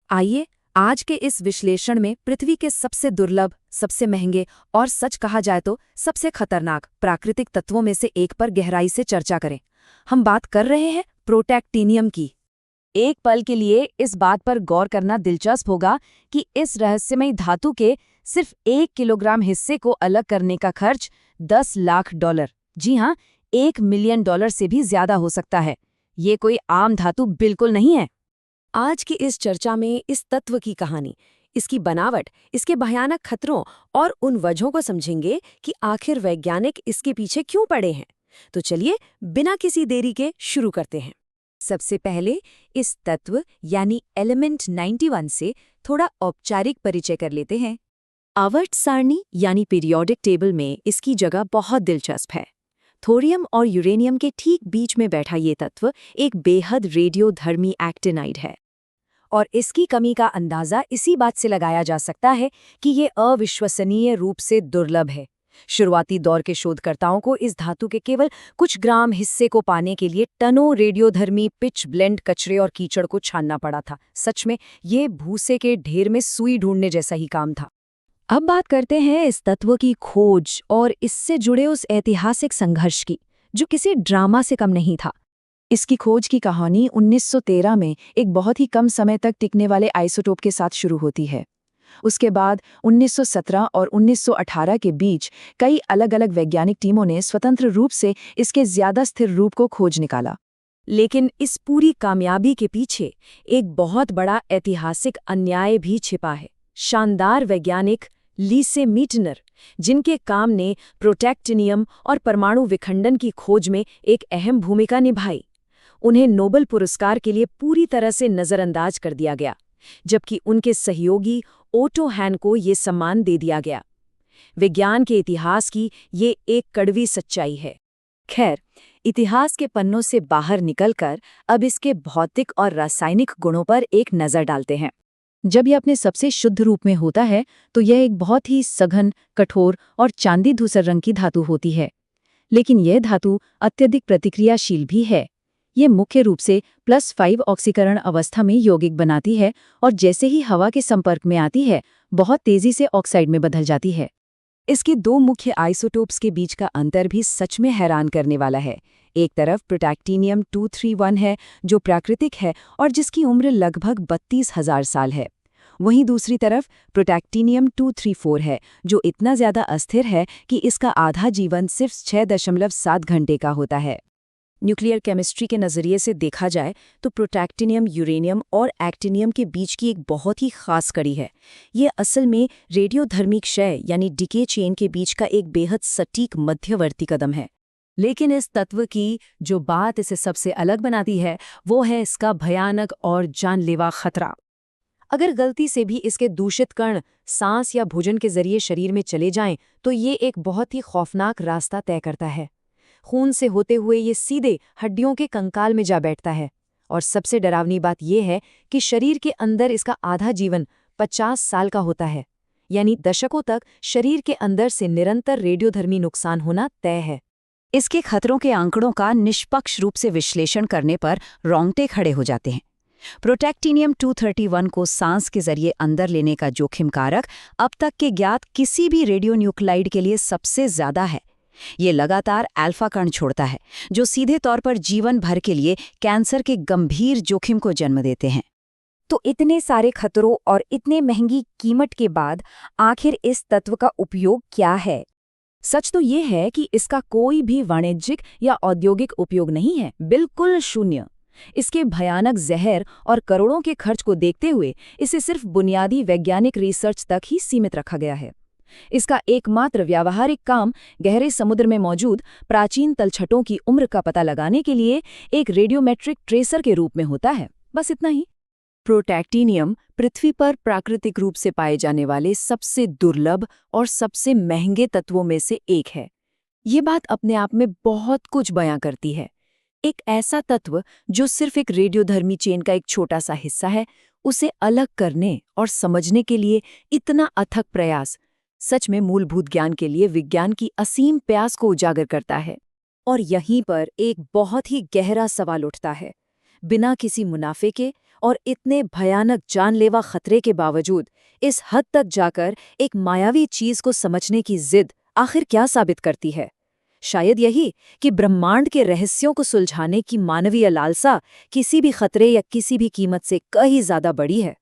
आइए आज के इस विश्लेषण में पृथ्वी के सबसे दुर्लभ, सबसे महंगे और सच कहा जाए तो सबसे खतरनाक प्राकृतिक तत्वों में से एक पर गहराई से चर्चा करें। हम बात कर रहे हैं प्रोटैक्टिनियम की। एक पल के लिए इस बात पर गौर करना दिलचस्प होगा कि इस रहस्यमयी धातु के सिर्फ 1 किलोग्राम हिस्से को अलग करने का खर्च $10 लाख, जी हाँ, $1 मिलियन से भी ज्यादा हो सकता है। ये कोई आम धातु बिल्कुल नहीं है। आज की इस चर्चा में इस तत्व की कहानी, इसकी बनावट, इसके भयानक खतरों और उन वजहों को समझेंगे कि आखिर वैज्ञानिक इसके पीछे क्यों पड़े हैं। तो चलिए बिना किसी देरी के शुरू करते हैं। सबसे पहले इस तत्व यानी एलिमेंट 91 से थोड़ा औपचारिक परिचय कर लेते हैं। आवर्त सारणी यानी पीरियोडिक टेबल में इसकी जगह बहुत दिलचस्प है। थोरियम और यूरेनियम के ठीक बीच में बैठा ये तत्व एक बेहद रेडियोधर्मी एक्टिनाइड है, और इसकी कमी का अंदाजा इसी बात से लगाया जा सकता है कि ये अविश्वसनीय रूप से दुर्लभ है। शुरुआती दौर के शोधकर्ताओं को इस धातु के केवल कुछ ग्राम हिस्से को पाने के लिए टनों रेडियोधर्मी पिच ब्लेंड कचरे और कीचड़ को छानना पड़ा था। सच में ये भूसे के ढेर में सुई ढूंढने जैसा ही काम था। अब बात करते हैं इस तत्व की खोज और इससे जुड़े उस ऐतिहासिक संघर्ष की, जो किसी ड्रामा से कम नहीं था। इसकी खोज की कहानी 1913 में एक बहुत ही कम समय तक टिकने वाले आइसोटोप के साथ शुरू होती है। उसके बाद 1917 और 1918 के बीच कई अलग-अलग वैज्ञानिक टीमों ने स्वतंत्र रूप से इसके ज्यादा स्थिर रूप को खोज निकाला। लेकिन इस पूरी कामयाबी के पीछे एक बहुत बड़ा ऐतिहासिक अन्याय भी छिपा है। शानदार वैज्ञानिक लीसे मीटनर, जिनके काम ने प्रोटैक्टिनियम और परमाणु विखंडन की खोज में एक अहम भूमिका निभाई, उन्हें नोबेल पुरस्कार के लिए पूरी तरह से नज़रअंदाज कर दिया गया, जबकि उनके सहयोगी ओटो हैन को ये सम्मान दे दिया गया। विज्ञान के इतिहास की ये एक कड़वी सच्चाई है। खैर, इतिहास के पन्नों से बाहर निकलकर अब इसके भौतिक और रासायनिक गुणों पर एक नज़र डालते हैं। जब यह अपने सबसे शुद्ध रूप में होता है तो यह एक बहुत ही सघन, कठोर और चांदी धूसर रंग की धातु होती है। लेकिन यह धातु अत्यधिक प्रतिक्रियाशील भी है। ये मुख्य रूप से +5 ऑक्सीकरण अवस्था में यौगिक बनाती है, और जैसे ही हवा के संपर्क में आती है बहुत तेजी से ऑक्साइड में बदल जाती है। इसके दो मुख्य आइसोटोप्स के बीच का अंतर भी सच में हैरान करने वाला है। एक तरफ प्रोटैक्टिनियम 231 है, जो प्राकृतिक है और जिसकी उम्र लगभग 32,000 साल है। वहीं दूसरी तरफ प्रोटैक्टिनियम 234 है, जो इतना ज्यादा अस्थिर है कि इसका आधा जीवन सिर्फ 6.7 घंटे का होता है। न्यूक्लियर केमिस्ट्री के नज़रिए से देखा जाए तो प्रोटैक्टिनियम यूरेनियम और एक्टिनियम के बीच की एक बहुत ही खास कड़ी है। ये असल में रेडियोधर्मी क्षय यानी डिके चेन के बीच का एक बेहद सटीक मध्यवर्ती कदम है। लेकिन इस तत्व की जो बात इसे सबसे अलग बनाती है वो है इसका भयानक और जानलेवा खतरा। अगर गलती से भी इसके दूषित कण सांस या भोजन के जरिए शरीर में चले जाएं तो ये एक बहुत ही खौफनाक रास्ता तय करता है। खून से होते हुए ये सीधे हड्डियों के कंकाल में जा बैठता है, और सबसे डरावनी बात यह है कि शरीर के अंदर इसका आधा जीवन 50 साल का होता है, यानी दशकों तक शरीर के अंदर से निरंतर रेडियोधर्मी नुकसान होना तय है। इसके खतरों के आंकड़ों का निष्पक्ष रूप से विश्लेषण करने पर रोंगटे खड़े हो जाते हैं। प्रोटैक्टिनियम 231 को सांस के जरिए अंदर लेने का जोखिम कारक अब तक के ज्ञात किसी भी रेडियोन्यूक्लाइड के लिए सबसे ज्यादा है। ये लगातार अल्फा कण छोड़ता है, जो सीधे तौर पर जीवन भर के लिए कैंसर के गंभीर जोखिम को जन्म देते हैं। तो इतने सारे खतरों और इतने महंगी कीमत के बाद आखिर इस तत्व का उपयोग क्या है? सच तो ये है कि इसका कोई भी वाणिज्यिक या औद्योगिक उपयोग नहीं है, बिल्कुल शून्य। इसके भयानक जहर और करोड़ों के खर्च को देखते हुए इसे सिर्फ बुनियादी वैज्ञानिक रिसर्च तक ही सीमित रखा गया है। इसका एकमात्र व्यावहारिक काम गहरे समुद्र में मौजूद प्राचीन तलछटों की उम्र का पता लगाने के लिए एक रेडियोमेट्रिक ट्रेसर के रूप में होता है, बस इतना ही। प्रोटैक्टिनियम पृथ्वी पर प्राकृतिक रूप से पाए जाने वाले सबसे दुर्लभ और सबसे महंगे तत्वों में से एक है। ये बात अपने आप में बहुत कुछ बयां करती है। एक ऐसा तत्व जो सिर्फ एक रेडियोधर्मी चेन का एक छोटा सा हिस्सा है, उसे अलग करने और समझने के लिए इतना अथक प्रयास सच में मूलभूत ज्ञान के लिए विज्ञान की असीम प्यास को उजागर करता है। और यहीं पर एक बहुत ही गहरा सवाल उठता है। बिना किसी मुनाफे के और इतने भयानक जानलेवा खतरे के बावजूद इस हद तक जाकर एक मायावी चीज को समझने की जिद आखिर क्या साबित करती है? शायद यही कि ब्रह्मांड के रहस्यों को सुलझाने की मानवीय लालसा किसी भी खतरे या किसी भी कीमत से कहीं ज्यादा बड़ी है।